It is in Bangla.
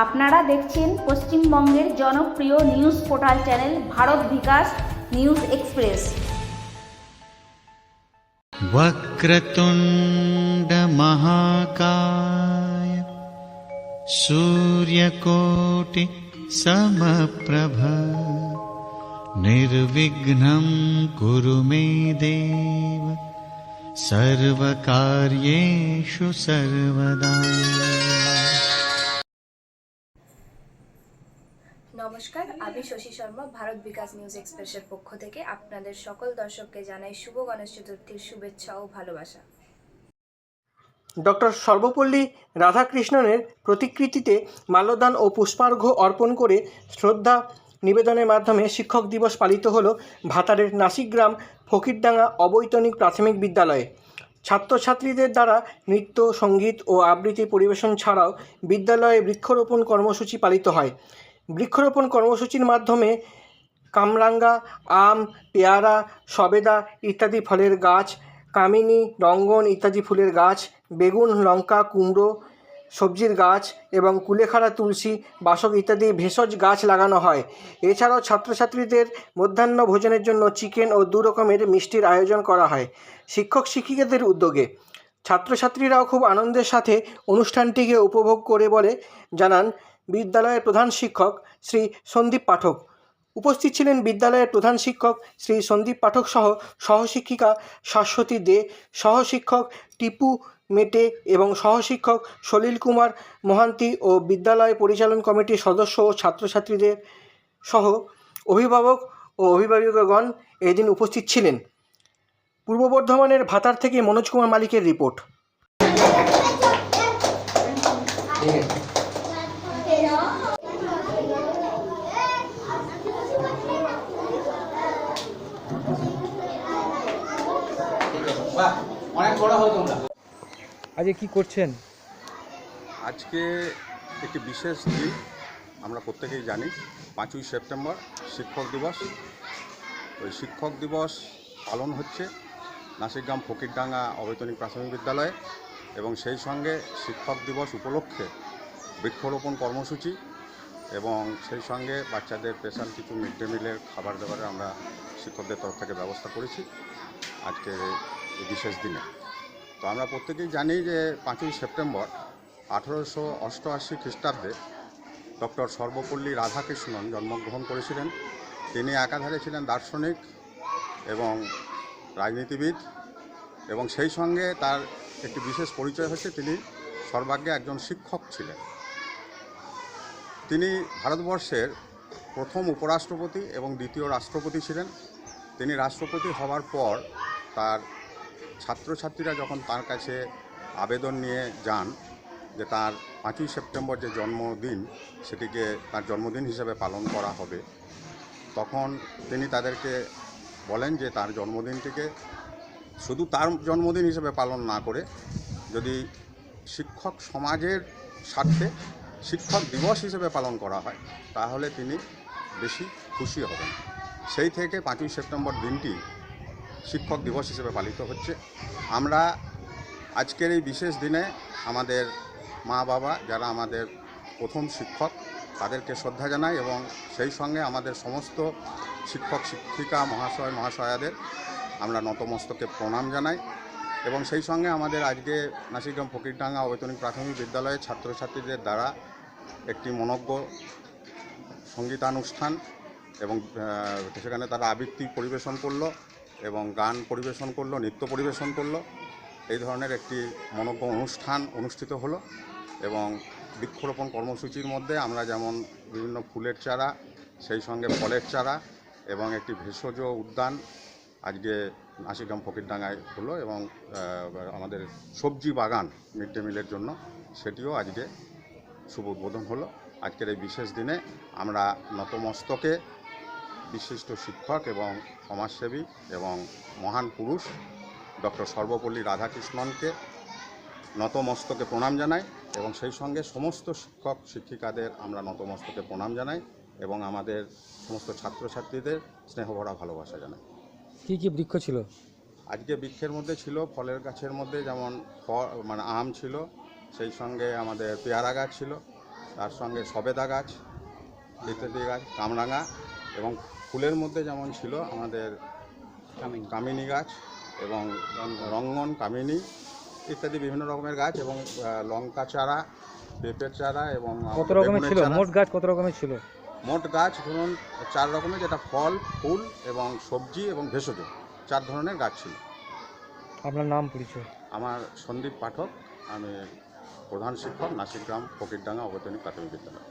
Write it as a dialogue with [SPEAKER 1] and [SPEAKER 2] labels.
[SPEAKER 1] আপনারা দেখছেন পশ্চিমবঙ্গের জনপ্রিয় নিউজ পোর্টাল চ্যানেল ভারত বিকাশ নিউজ এক্সপ্রেস।
[SPEAKER 2] वक्रतुंड महाकाय सूर्यकोटि समप्रभ निर्विघ्नं कुरु मे देव सर्वकार्येषु सर्वदा।
[SPEAKER 3] নমস্কার, আমি শশী শর্মা ভারত বিকাশ নিউজ এক্সপ্রেসের পক্ষ থেকে আপনাদের সকল দর্শককে জানাই শুভ গণেশ চতুর্থীর শুভেচ্ছা ও ভালোবাসা।
[SPEAKER 4] ডক্টর সর্বপল্লী রাধাকৃষ্ণনের প্রতিকৃতিতে মাল্যদান ও পুষ্পার্ঘ্য অর্পণ করে শ্রদ্ধা নিবেদনের মাধ্যমে শিক্ষক দিবস পালিত হলো ভাতারের নাসিকগ্রাম ফকিরডাঙ্গা অবৈতনিক প্রাথমিক বিদ্যালয়ে। ছাত্রছাত্রীদের দ্বারা নৃত্য, সঙ্গীত ও আবৃত্তি পরিবেশন ছাড়াও বিদ্যালয়ে বৃক্ষরোপণ কর্মসূচি পালিত হয়। বৃক্ষরোপণ কর্মসূচির মাধ্যমে কামরাঙ্গা, আম, পেয়ারা, সবেদা ইত্যাদি ফলের গাছ, কামিনী, রঙ্গন ইত্যাদি ফুলের গাছ, বেগুন, লঙ্কা, কুমড়ো সবজির গাছ এবং কুলেখাড়া, তুলসী, বাসক ইত্যাদি ভেষজ গাছ লাগানো হয়। এছাড়াও ছাত্রছাত্রীদের মধ্যাহ্ন ভোজনের জন্য চিকেন ও 2 রকমের মিষ্টির আয়োজন করা হয় শিক্ষক শিক্ষিকাদের উদ্যোগে। ছাত্রছাত্রীরাও খুব আনন্দের সাথে অনুষ্ঠানটিকে উপভোগ করে বলে জানান বিদ্যালয়ের প্রধান শিক্ষক শ্রী সন্দীপ পাঠক। উপস্থিত ছিলেন বিদ্যালয়ের প্রধান শিক্ষক শ্রী সন্দীপ পাঠক সহ সহশিক্ষিকা শাশ্বতী দে, সহশিক্ষক টিপু মেটে এবং সহশিক্ষক সলিল কুমার মহান্তি ও বিদ্যালয় পরিচালন কমিটির সদস্য ও ছাত্রছাত্রীদের সহ অভিভাবক ও অভিভাবকগণ এদিন উপস্থিত ছিলেন। পূর্ব বর্ধমানের ভাতার থেকে মনোজ কুমার মালিকের রিপোর্ট।
[SPEAKER 5] আজকে কি করছেন?
[SPEAKER 6] আজকে একটি বিশেষ দিন, আমরা প্রত্যেকেই জানি 5ই সেপ্টেম্বর শিক্ষক দিবস। ওই শিক্ষক দিবস পালন হচ্ছে নাসিকগ্রাম ফকিরডাঙ্গা অবৈতনিক প্রাথমিক বিদ্যালয়ে এবং সেই সঙ্গে শিক্ষক দিবস উপলক্ষে বৃক্ষরোপণ কর্মসূচি এবং সেই সঙ্গে বাচ্চাদের স্পেশাল কিছু মিড ডে মিলের খাবার দাবারের আমরা শিক্ষকদের তরফ থেকে ব্যবস্থা করেছি আজকের এই বিশেষ দিনে। তো আমরা প্রত্যেকেই জানি যে 5ই সেপ্টেম্বর 1888 খ্রিস্টাব্দে ডক্টর সর্বপল্লী রাধাকৃষ্ণন জন্মগ্রহণ করেছিলেন। তিনি একাধারে ছিলেন দার্শনিক এবং রাজনীতিবিদ এবং সেই সঙ্গে তার একটি বিশেষ পরিচয় হচ্ছে তিনি সর্বাগ্যে একজন শিক্ষক ছিলেন। তিনি ভারতবর্ষের প্রথম উপরাষ্ট্রপতি এবং দ্বিতীয় রাষ্ট্রপতি ছিলেন। তিনি রাষ্ট্রপতি হওয়ার পর তার ছাত্রছাত্রীরা যখন তার কাছে আবেদন নিয়ে যান যে তার 5ই সেপ্টেম্বর যে জন্মদিন সেটিকে তার জন্মদিন হিসেবে পালন করা হবে, তখন তিনি তাদেরকে বলেন যে তার জন্মদিনটিকে শুধু তার জন্মদিন হিসেবে পালন না করে যদি শিক্ষক সমাজের স্বার্থে শিক্ষক দিবস হিসেবে পালন করা হয় তাহলে তিনি বেশি খুশি হবেন। সেই থেকে 5ই সেপ্টেম্বর দিনটি শিক্ষক দিবস হিসেবে পালিত হচ্ছে। আমরা আজকের এই বিশেষ দিনে আমাদের মা বাবা যারা আমাদের প্রথম শিক্ষক তাদেরকে শ্রদ্ধা জানাই এবং সেই সঙ্গে আমাদের সমস্ত শিক্ষক শিক্ষিকা মহাশয় মহাশয়াদের আমরা নতমস্তকে প্রণাম জানাই এবং সেই সঙ্গে আমাদের আজকে নাসিকগ্রাম ফকিরডাঙ্গা অবৈতনিক প্রাথমিক বিদ্যালয়ের ছাত্রছাত্রীদের দ্বারা একটি মনজ্ঞ সঙ্গীতানুষ্ঠান এবং সেখানে তারা আবৃত্তি পরিবেশন করলো এবং গান পরিবেশন করলো, নৃত্য পরিবেশন করলো। এই ধরনের একটি মনজ্ঞ অনুষ্ঠান অনুষ্ঠিত হলো এবং বৃক্ষরোপণ কর্মসূচির মধ্যে আমরা যেমন বিভিন্ন ফুলের চারা, সেই সঙ্গে ফলের চারা এবং একটি ভেষজ উদ্যান আজকে নাসিকগ্রাম ফকিরডাঙ্গায় হলো এবং আমাদের সবজি বাগান মিড ডে মিলের জন্য সেটিও আজকে শুভ উদ্বোধন হলো। আজকের এই বিশেষ দিনে আমরা নতমস্তকে বিশিষ্ট শিক্ষক এবং সমাজসেবী এবং মহান পুরুষ ডক্টর সর্বপল্লী রাধাকৃষ্ণনকে নতমস্তকে প্রণাম জানাই এবং সেই সঙ্গে সমস্ত শিক্ষক শিক্ষিকাদের আমরা নতমস্তকে প্রণাম জানাই এবং আমাদের সমস্ত ছাত্রছাত্রীদের স্নেহভরা ভালোবাসা জানাই।
[SPEAKER 5] কি কি বৃক্ষ ছিল?
[SPEAKER 6] আজকে বৃক্ষের মধ্যে ছিল ফলের গাছের মধ্যে যেমন আম ছিল, সেই সঙ্গে আমাদের পেয়ারা গাছ ছিল তার সঙ্গে সবেদা গাছ ইত্যাদি গাছ, কামরাঙা, এবং ফুলের মধ্যে যেমন ছিল আমাদের কামিনী গাছ এবং রঙ্গন কামিনী ইত্যাদি বিভিন্ন রকমের গাছ, এবং লঙ্কা চারা, পেঁপের চারা এবং
[SPEAKER 5] কত রকমের
[SPEAKER 6] বেগুনের
[SPEAKER 5] ছিল?
[SPEAKER 6] চারা।
[SPEAKER 5] মোট গাছ কত রকমের ছিল?
[SPEAKER 6] মোট গাছ ধরুন 4 রকমের, যেটা ফল, ফুল এবং সবজি এবং ভেষজ 4 ধরনের গাছ ছিল।
[SPEAKER 5] আপনার নাম পরিচয়?
[SPEAKER 6] আমার সন্দীপ পাঠক, আমি প্রধান শিক্ষক, নাসিক গ্রাম ফকিরডাঙ্গা অবৈতনিক প্রাথমিক বিদ্যালয়।